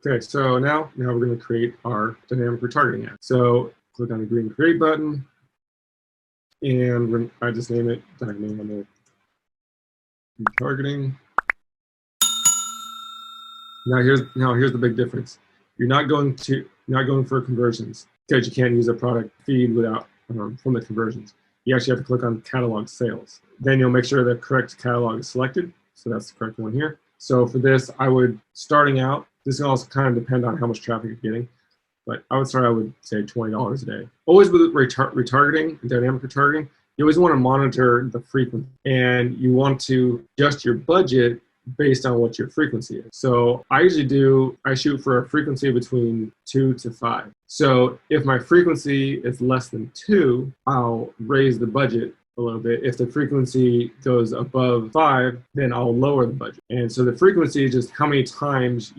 Okay, so now we're going to create our dynamic retargeting ad. So click on the green create button, and I just name it dynamic retargeting. Now here's the big difference. You're not going for conversions because you can't use a product feed without from the conversions. You actually have to click on catalog sales. Then you'll make sure the correct catalog is selected. So that's the correct one here. So for this, starting out, this can also kind of depend on how much traffic you're getting, but I would say $20 a day. Always with retargeting, dynamic retargeting, you always want to monitor the frequency, and you want to adjust your budget based on what your frequency is. So I shoot for a frequency between 2 to 5. So if my frequency is less than 2, I'll raise the budget a little bit. If the frequency goes above 5, then I'll lower the budget. And so the frequency is just how many times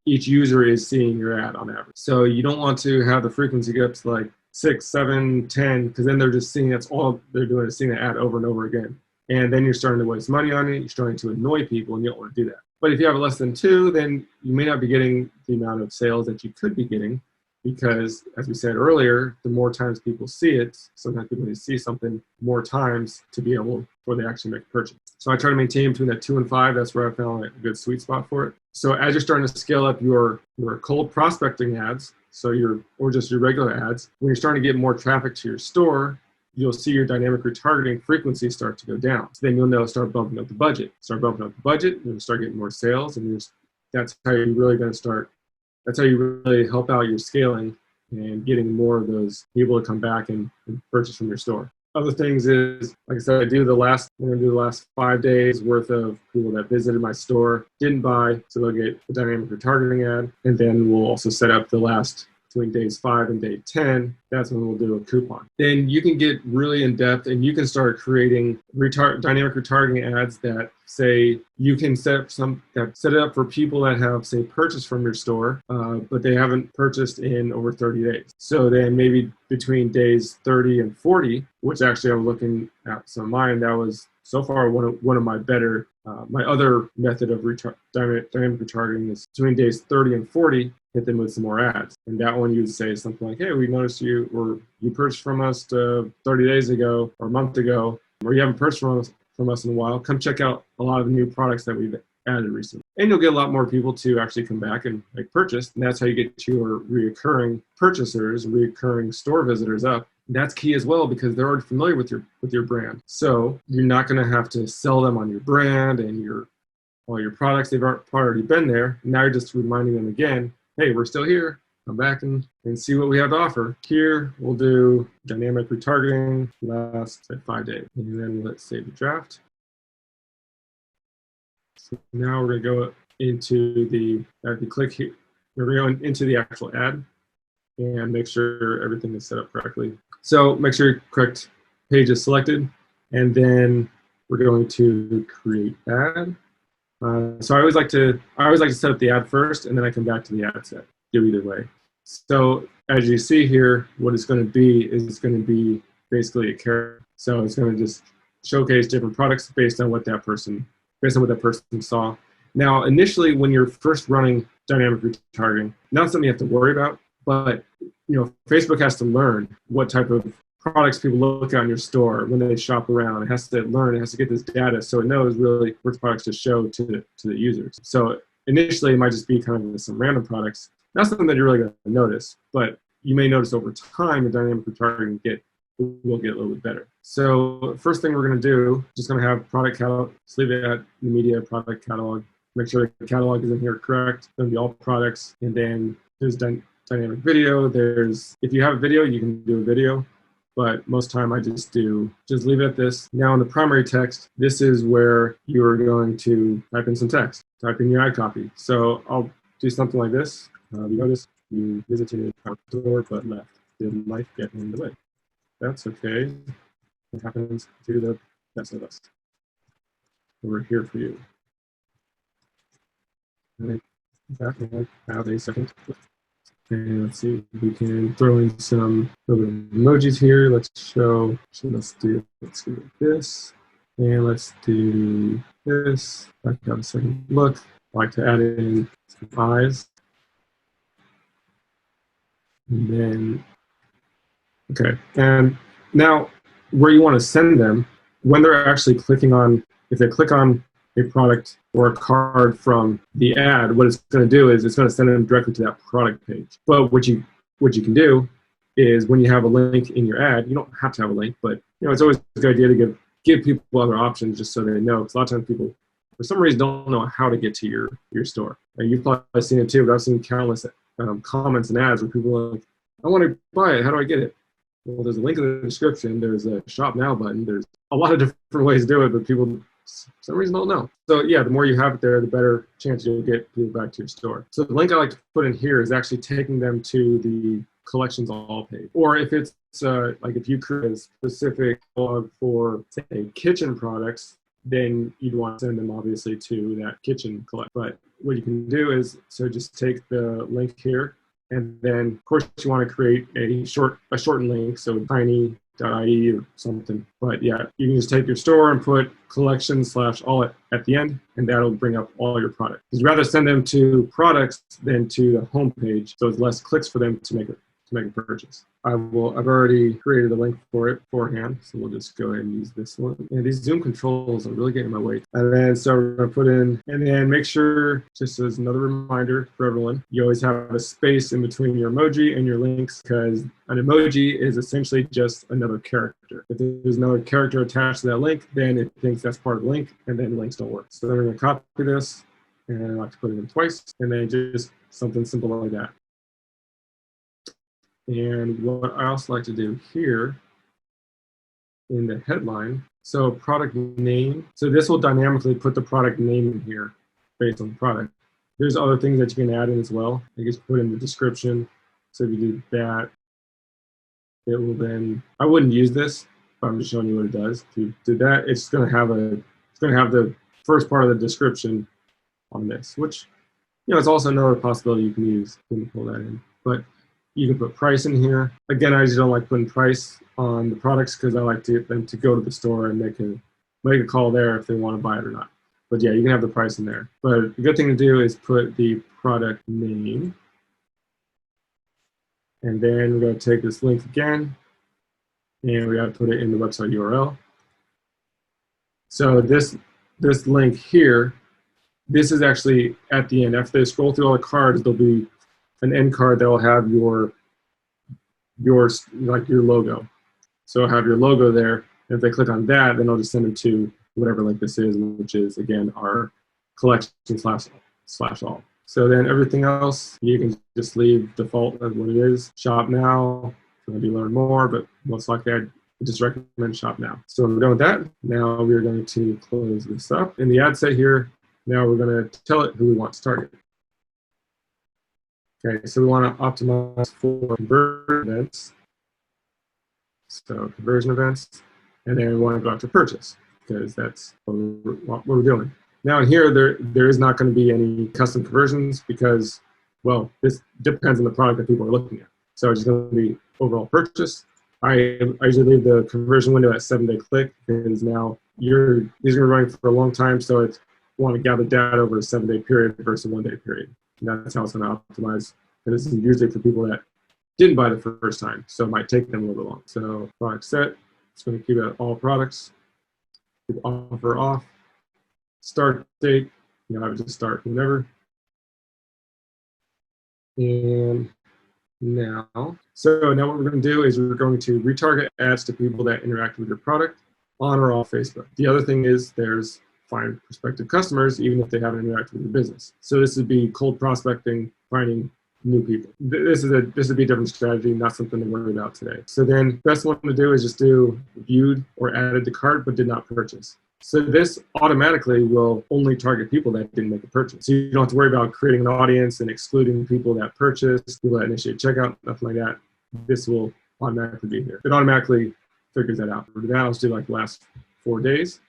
each user is seeing your ad on average. So you don't want to have the frequency go up to like 6, 7, 10, because then they're just seeing, that's all they're doing is seeing the ad over and over again. And then you're starting to waste money on it. You're starting to annoy people, and you don't want to do that. But if you have less than 2, then you may not be getting the amount of sales that you could be getting, because, as we said earlier, the more times people see it, sometimes people need to see something more times to be able, before they actually make a purchase. So I try to maintain between that 2 and 5. That's where I found a good sweet spot for it. So as you're starting to scale up your cold prospecting ads, or just your regular ads, when you're starting to get more traffic to your store, you'll see your dynamic retargeting frequency start to go down. So then you'll know, start bumping up the budget. Start bumping up the budget, you'll start getting more sales, and that's how you're really going to start. That's how you really help out your scaling and getting more of those people to come back and purchase from your store. Other things is, like I said, we're going to do the last 5 days worth of people that visited my store, didn't buy, so they'll get the dynamic retargeting ad. And then we'll also set up the last between days 5 and day 10, that's when we'll do a coupon. Then you can get really in depth, and you can start creating dynamic retargeting ads that say you can set it up for people that have, say, purchased from your store, but they haven't purchased in over 30 days. So then maybe between days 30 and 40, which actually I'm looking at some of mine, that was so far one of my better. My other method of dynamic retargeting is between days 30 and 40, hit them with some more ads. And that one you would say something like, hey, we noticed you purchased from us 30 days ago or a month ago, or you haven't purchased from us in a while. Come check out a lot of the new products that we've added recently. And you'll get a lot more people to actually come back and purchase. And that's how you get your reoccurring purchasers, reoccurring store visitors up. That's key as well, because they're already familiar with your brand. So you're not going to have to sell them on your brand and all your products. They've already been there. Now you're just reminding them again, hey, we're still here. Come back and see what we have to offer. Here, we'll do dynamic retargeting last 5 days. And then let's save the draft. So now we're going to go into if you click here, we're going into the actual ad and make sure everything is set up correctly. So make sure your correct page is selected, and then we're going to create ad. So I always like to set up the ad first, and then I come back to the ad set. Do either way. So as you see here, what it's going to be is it's going to be basically a character. So it's going to just showcase different products based on what that person saw. Now, initially, when you're first running dynamic retargeting, not something you have to worry about, but Facebook has to learn what type of products people look at in your store when they shop around. It has to get this data, so it knows really which products to show to the users. So initially, it might just be kind of some random products. Not something that you're really going to notice, but you may notice over time the dynamic retargeting will get a little bit better. So first thing we're going to do, just going to have product catalog, just leave it at the media product catalog. Make sure the catalog is in here correct. It's going to be all products, and then there's dynamic video. If you have a video, you can do a video, but most time I just leave it at this. Now in the primary text, this is where you're going to type in some text, type in your ad copy. So I'll do something like this. You notice you visited our store but left. Did life get in the way? That's okay. It happens to the best of us. We're here for you. And back and have a second. And let's see if we can throw in some emojis here. Let's do this. And let's do this. I have a second look. I like to add in some eyes. And then, okay. And now where you want to send them, when they're actually clicking on, if they click on a product or a card from the ad, what it's going to do is it's going to send them directly to that product page. But what you can do is when you have a link in your ad, you don't have to have a link, but it's always a good idea to give people other options just so they know. Because a lot of times people, for some reason, don't know how to get to your store. And you've probably seen it too, but I've seen countless comments and ads where people are like, I want to buy it. How do I get it? Well, there's a link in the description. There's a shop now button. There's a lot of different ways to do it, but people, for some reason, don't know. So yeah, the more you have it there, the better chance you'll get people back to your store. So the link I like to put in here is actually taking them to the collections all page. Or if it's like if you create a specific blog for, say, kitchen products, then you'd want to send them obviously to that kitchen collect. But what you can do is, so just take the link here, and then of course you want to create a shortened link, so tiny.ie or something. But yeah, you can just take your store and put collection/all at the end, and that'll bring up all your products. You'd rather send them to products than to the home page, so it's less clicks for them to make a purchase. I've already created a link for it beforehand, so we'll just go ahead and use this one. And these Zoom controls are really getting in my way. And then so we're gonna put in, and then make sure, just as another reminder for everyone, you always have a space in between your emoji and your links, because an emoji is essentially just another character. If there's another character attached to that link, then it thinks that's part of the link, and then links don't work. So then we're gonna copy this, and I like to put it in twice, and then just something simple like that. And what I also like to do here in the headline, so product name, so this will dynamically put the product name in here based on the product. There's other things that you can add in as well. I just put in the description. So if you do that, it will then, I wouldn't use this, but I'm just showing you what it does. If you did that, it's going to have the first part of the description on this, which, it's also another possibility you can use. You can pull that in. But you can put price in here. Again, I just don't like putting price on the products because I like to get them to go to the store and make a call there if they want to buy it or not. But yeah, you can have the price in there. But the good thing to do is put the product name. And then we're going to take this link again, and we got to put it in the website URL. So this link here, this is actually at the end. After they scroll through all the cards, there'll be an end card that will have your logo. So I'll have your logo there. And if they click on that, then I'll just send them to whatever link this is, which is again our collection/all. So then everything else you can just leave default as what it is. Shop now. Maybe learn more, but most likely I just recommend shop now. So we're done with that. Now we're going to close this up. In the ad set here, now we're going to tell it who we want to target. Okay, so we want to optimize for conversion events. So conversion events, and then we want to go out to purchase because that's what we're doing. Now in here, there is not going to be any custom conversions because, well, this depends on the product that people are looking at. So it's just going to be overall purchase. I usually leave the conversion window at 7-day click because now these are going to be running for a long time, so it's want to gather data over a 7-day period versus a 1-day period. And that's how it's going to optimize. And this is usually for people that didn't buy the first time, so it might take them a little bit long. So product set, it's going to keep it at all products. Keep offer off. Start date, I would just start whenever. And now what we're going to do is we're going to retarget ads to people that interact with your product on or off Facebook. The other thing is there's find prospective customers even if they haven't interacted with your business. So this would be cold prospecting, finding new people. This would be a different strategy, not something to worry about today. So then best one to do is just do viewed or added to cart but did not purchase. So this automatically will only target people that didn't make a purchase. So you don't have to worry about creating an audience and excluding people that purchased, people that initiate checkout, nothing like that. This will automatically be here. It automatically figures that out. For that, I'll just do like the last 4 days.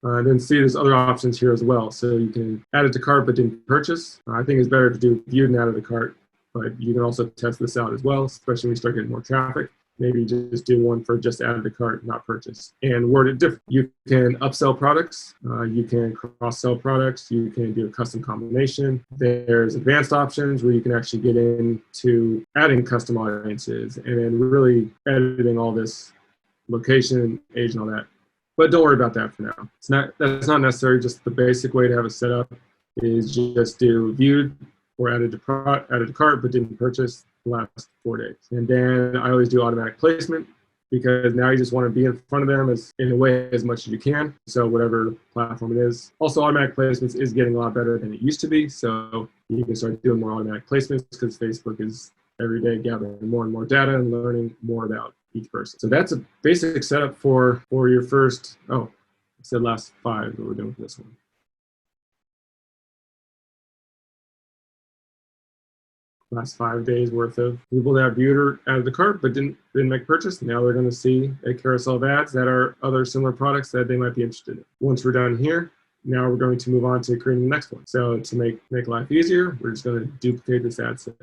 Then see there's other options here as well. So you can add it to cart but didn't purchase. I think it's better to do viewed and added to cart, but you can also test this out as well, especially when you start getting more traffic. maybe just do one for just added to cart, not purchase, and word it different. You can upsell products, you can cross-sell products, you can do a custom combination. There's advanced options where you can actually get into adding custom audiences and then really editing all this location, age, and all that. But don't worry about that for now. That's not necessary. Just the basic way to have it set up is just do viewed or added to cart, but didn't purchase the last 4 days. And then I always do automatic placement because now you just want to be in front of them in a way as much as you can. So whatever platform it is. Also, automatic placements is getting a lot better than it used to be. So you can start doing more automatic placements because Facebook is every day gathering more and more data and learning more about each person. So that's a basic setup for your first, I said last 5, but we're doing for this one. Last 5 days worth of people that viewed or added the cart but didn't make purchase. Now they're going to see a carousel of ads that are other similar products that they might be interested in. Once we're done here, now we're going to move on to creating the next one. So to make life easier, we're just going to duplicate this ad set.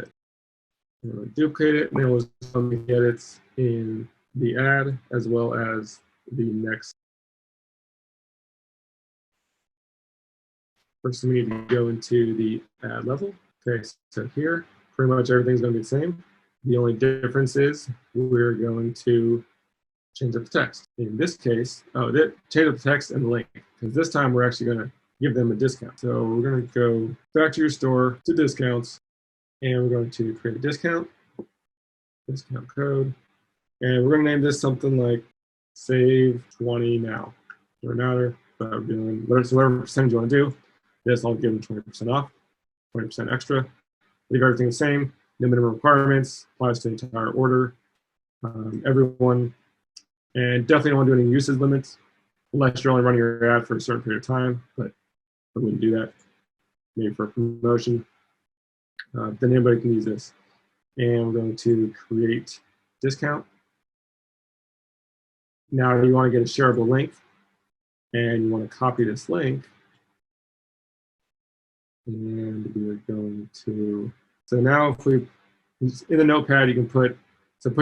We're going to duplicate it, and then we'll just get it in the ad as well as the next. First, we need to go into the ad level. Okay, so here, pretty much everything's going to be the same. The only difference is we're going to change up the text. In this case, change up the text and the link, because this time we're actually going to give them a discount. So we're going to go back to your store to discounts, and we're going to create a discount code, and we're going to name this something like save 20 now. Doesn't matter, but we're doing whatever percentage you want to do. This I'll give them 20% off, 20% extra. Leave everything the same. No minimum requirements. Applies to the entire order. Everyone, and definitely don't want to do any usage limits unless you're only running your ad for a certain period of time. But I wouldn't do that. Maybe for a promotion. Then anybody can use this. And we're going to create discount. Now you want to get a shareable link, and you want to copy this link. And we're going to, so now if we, in the notepad, you can put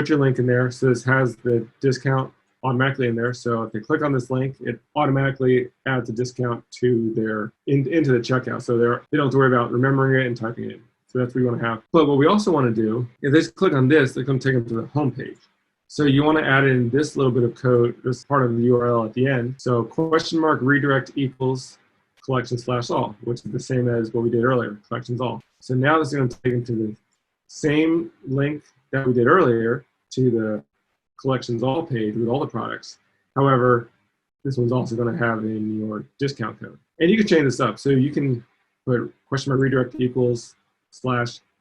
your link in there. So this has the discount automatically in there. So if they click on this link, it automatically adds a discount to into the checkout. So they don't have to worry about remembering it and typing it in. So that's what we want to have. But what we also want to do, if they click on this, they're going to take them to the home page. So you want to add in this little bit of code, this part of the URL at the end. So !redirect equals collection/all, which is the same as what we did earlier, collections all. So now this is going to take them to the same link that we did earlier to the collections all page with all the products. However, this one's also going to have in your discount code. And you can change this up. So you can put !redirect equals /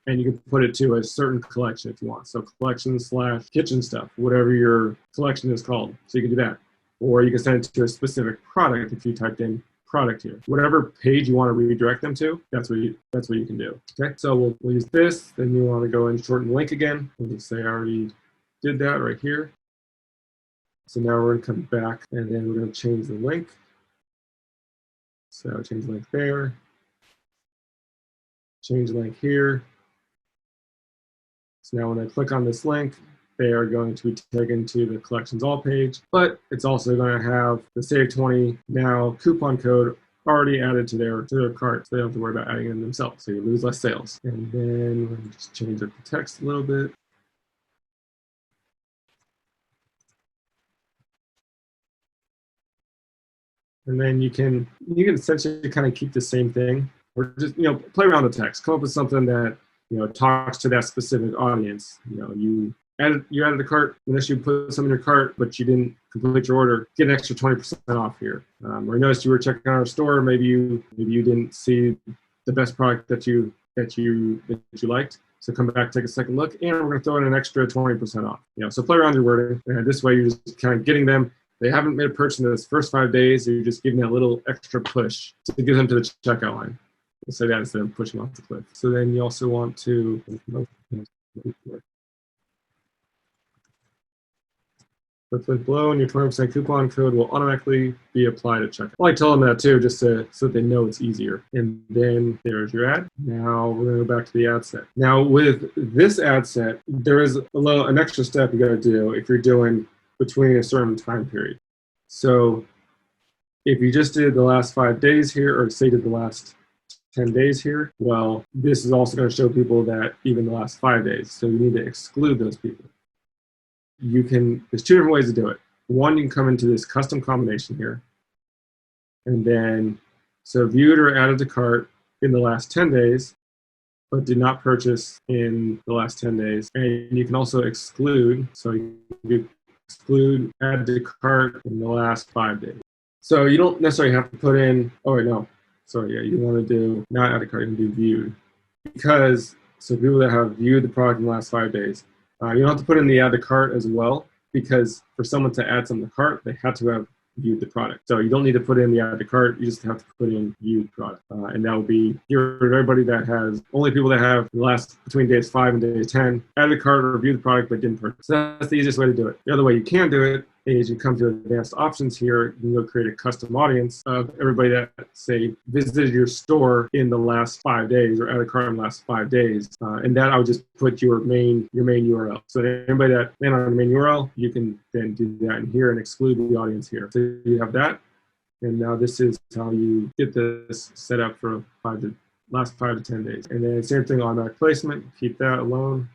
and you can put it to a certain collection if you want. So collection/kitchen stuff, whatever your collection is called. So you can do that. Or you can send it to a specific product if you typed in product here. Whatever page you want to redirect them to, that's what you can do. Okay, so we'll use this. Then you want to go and shorten the link again. We'll just say I already did that right here. So now we're going to come back, and then we're going to change the link. So change the link there. Change the link here. So now when I click on this link, they are going to be taken to the collections all page, but it's also going to have the save 20 now coupon code already added to their cart, so they don't have to worry about adding it themselves. So you lose less sales. And then we're going to just change up the text a little bit. And then you can essentially kind of keep the same thing, or just play around the text, come up with something that talks to that specific audience. You added a cart, unless you put some in your cart, but you didn't complete your order, get an extra 20% off here. Or noticed you were checking out our store, maybe you didn't see the best product that you liked. So come back, take a second look, and we're going to throw in an extra 20% off. So play around your wording. And this way, you're just kind of getting them. They haven't made a purchase in those first 5 days. You're just giving that little extra push to get them to the checkout line. We'll say that instead of pushing off the cliff. So then you also want to. Click below and your 20% coupon code will automatically be applied at checkout. Well, I tell them that too, just so that they know it's easier. And then there's your ad. Now we're going to go back to the ad set. Now with this ad set, there is an extra step you got to do if you're doing between a certain time period. So if you just did the last 5 days here, or say did the last 10 days here, well, this is also going to show people that even the last 5 days. So you need to exclude those people. There's two different ways to do it. One, you can come into this custom combination here. And then, so viewed or added to cart in the last 10 days, but did not purchase in the last 10 days. And you can also exclude, so you can exclude add to cart in the last 5 days. So you don't necessarily have to put in, oh wait, no. Sorry, yeah, you want to do not add to cart, you can do viewed. Because, so people that have viewed the product in the last 5 days, you don't have to put in the add to cart as well, because for someone to add something to cart, they have to have viewed the product. So you don't need to put in the add to cart, you just have to put in viewed product. And that will be everybody that has, only people that have the last between days 5 and days 10, added to cart or viewed the product but didn't purchase. So that's the easiest way to do it. The other way you can do it is you come to advanced options here, you can go create a custom audience of everybody that, say, visited your store in the last 5 days or added cart in the last 5 days. And that I would just put your main URL. So anybody that landed on the main URL, you can then do that in here and exclude the audience here. So you have that. And now this is how you get this set up for last 5 to 10 days. And then same thing, automatic placement, keep that alone.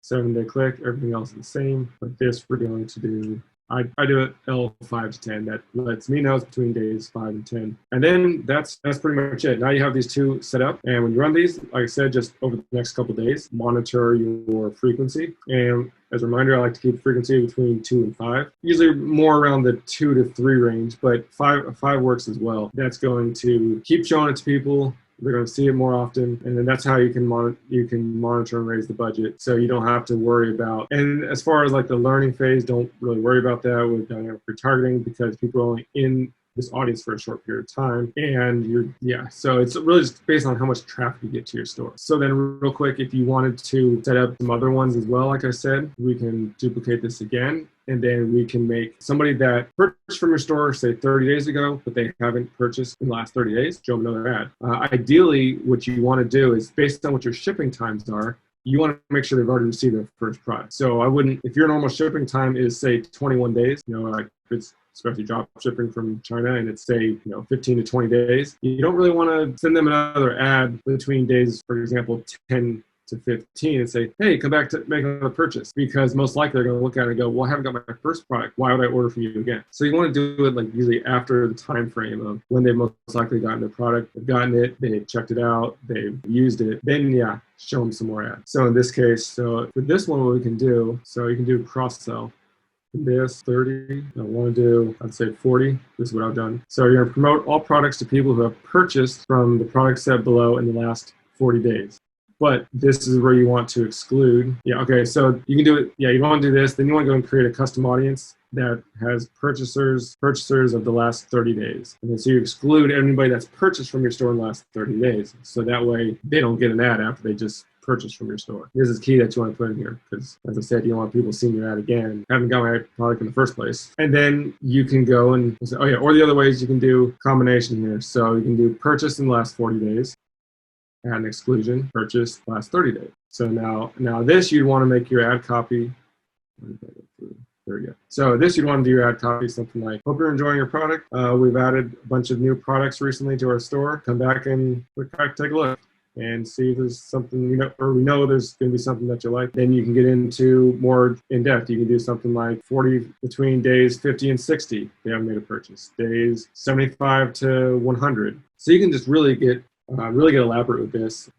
7-day click, everything else is the same. But this we're going to do, I do it L5 to 10. That lets me know it's between days 5 and 10. And then that's pretty much it. Now you have these two set up. And when you run these, like I said, just over the next couple of days, monitor your frequency. And as a reminder, I like to keep frequency between 2 and 5. Usually more around the 2 to 3 range, but 5 works as well. That's going to keep showing it to people. They're going to see it more often, and then that's how you can monitor and raise the budget. So you don't have to worry about. And as far as like the learning phase, don't really worry about that with dynamic retargeting, because people are only in this audience for a short period of time, and so it's really just based on how much traffic you get to your store. So then real quick, if you wanted to set up some other ones as well, like I said, we can duplicate this again, and then we can make somebody that purchased from your store, say 30 days ago, but they haven't purchased in the last 30 days, show them another ad. Ideally, what you want to do is, based on what your shipping times are, you want to make sure they've already received their first product. So I wouldn't, if your normal shipping time is say 21 days, like it's especially drop shipping from China, and it's say 15 to 20 days, you don't really want to send them another ad between days, for example, 10 to 15 and say, hey, come back to make another purchase, because most likely they're going to look at it and go, well, I haven't got my first product. Why would I order from you again? So you want to do it like usually after the time frame of when they've most likely gotten the product, they've gotten it, they've checked it out, they've used it, then show them some more ads. So in this case, so for this one, what we can do, so you can do cross-sell. This 30, I want to do, I'd say 40. This is what I've done. So you're going to promote all products to people who have purchased from the product set below in the last 40 days. But this is where you want to exclude. Okay, so you can do it. You want to do this. Then you want to go and create a custom audience that has purchasers of the last 30 days. And then so you exclude anybody that's purchased from your store in the last 30 days. So that way they don't get an ad after they just purchase from your store. This is key that you want to put in here, because as I said, you don't want people seeing your ad again, haven't got my product in the first place. And then you can go and say, or the other ways you can do combination here. So you can do purchase in the last 40 days, add an exclusion, purchase last 30 days. So now this, you'd want to make your ad copy. There we go. So this, you'd want to do your ad copy, something like, hope you're enjoying your product. We've added a bunch of new products recently to our store. Come back and take a look and see if there's something, we know there's going to be something that you like. Then you can get into more in depth. You can do something like 40 between days 50 and 60. They haven't made a purchase. Days 75 to 100. So you can just really get elaborate with this.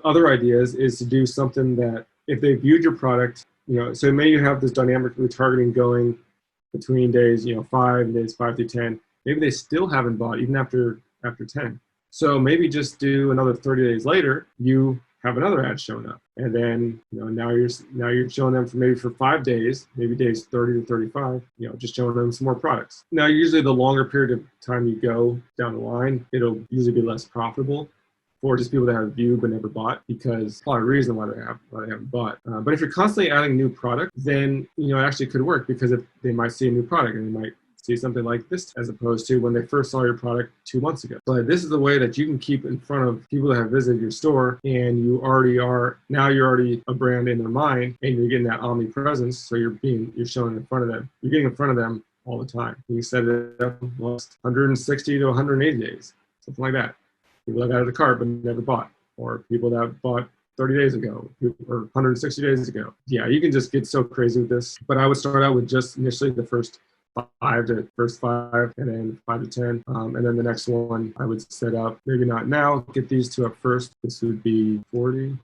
Other ideas is to do something that if they viewed your product, so maybe you have this dynamic retargeting going between days 5 and days 5 to 10. Maybe they still haven't bought even after 10. So maybe just do another 30 days later, you have another ad showing up. And then, now you're showing them for 5 days, maybe days 30 to 35, just showing them some more products. Now, usually the longer period of time you go down the line, it'll usually be less profitable for just people that have viewed but never bought, because probably a reason why they haven't bought. But if you're constantly adding new product, then it actually could work, because if they might see a new product and they might see something like this, as opposed to when they first saw your product 2 months ago. But this is the way that you can keep in front of people that have visited your store, and you're already a brand in their mind, and you're getting that omnipresence. So you're showing in front of them. You're getting in front of them all the time. You set it up 160 to 180 days, something like that. People that added a cart but never bought, or people that bought 30 days ago or 160 days ago. Yeah, you can just get so crazy with this. But I would start out with just initially the first five, and then 5 to 10. And then the next one I would set up, maybe not now, get these two up first. This would be 40.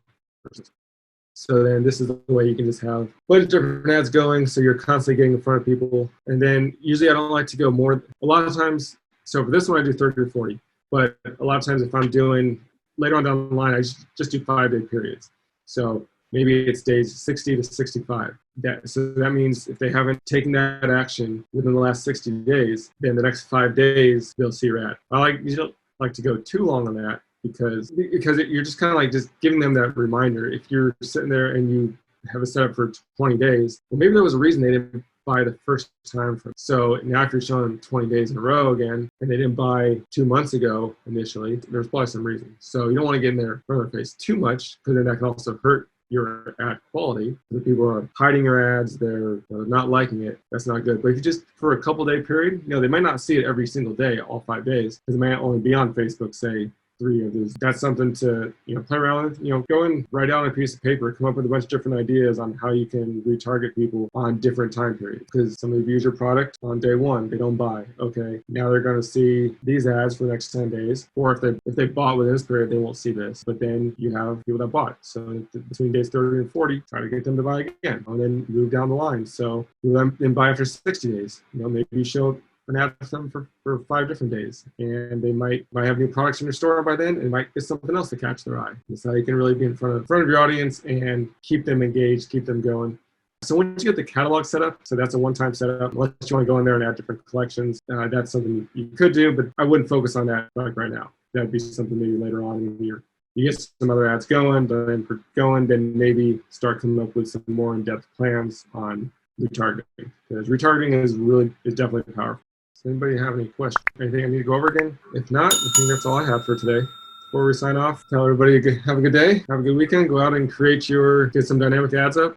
So then this is the way you can just have a bunch of different ads going, so you're constantly getting in front of people. And then usually I don't like to go more, a lot of times, so for this one I do 30 to 40. But a lot of times if I'm doing, later on down the line, I just do 5-day periods. So maybe it's days 60 to 65. So that means if they haven't taken that action within the last 60 days, then the next 5 days, they'll see your ad. You don't like to go too long on that, because you're just kind of like just giving them that reminder. If you're sitting there and you have it set up for 20 days, well, maybe there was a reason they didn't buy the first time. So now if you're showing them 20 days in a row again, and they didn't buy 2 months ago initially, there's probably some reason. So you don't want to get in their front of their face too much, because then that can also hurt your ad quality. The people are hiding your ads, they're not liking it. That's not good. But if you just, for a couple day period, they might not see it every single day, all 5 days, because it might only be on Facebook, say 3 of these. That's something to play around with. Go and write down a piece of paper, come up with a bunch of different ideas on how you can retarget people on different time periods. Because somebody views your product on day 1, they don't buy. Okay, now they're going to see these ads for the next 10 days. Or if they bought within this period, they won't see this. But then you have people that bought. So between days 30 and 40, try to get them to buy again, and then move down the line. So you then buy after 60 days. Maybe you show an ad for them for 5 different days, and they might have new products in your store by then, and might get something else to catch their eye. That's how you can really be in front of your audience and keep them engaged, keep them going. So once you get the catalog set up, so that's a one-time setup. Unless you want to go in there and add different collections, that's something you could do, but I wouldn't focus on that right now. That'd be something maybe later on in the year. You get some other ads going, then maybe start coming up with some more in-depth plans on retargeting, because retargeting is definitely powerful. Does anybody have any questions? Anything I need to go over again? If not, I think that's all I have for today. Before we sign off, tell everybody have a good day, have a good weekend, go out and get some dynamic ads up.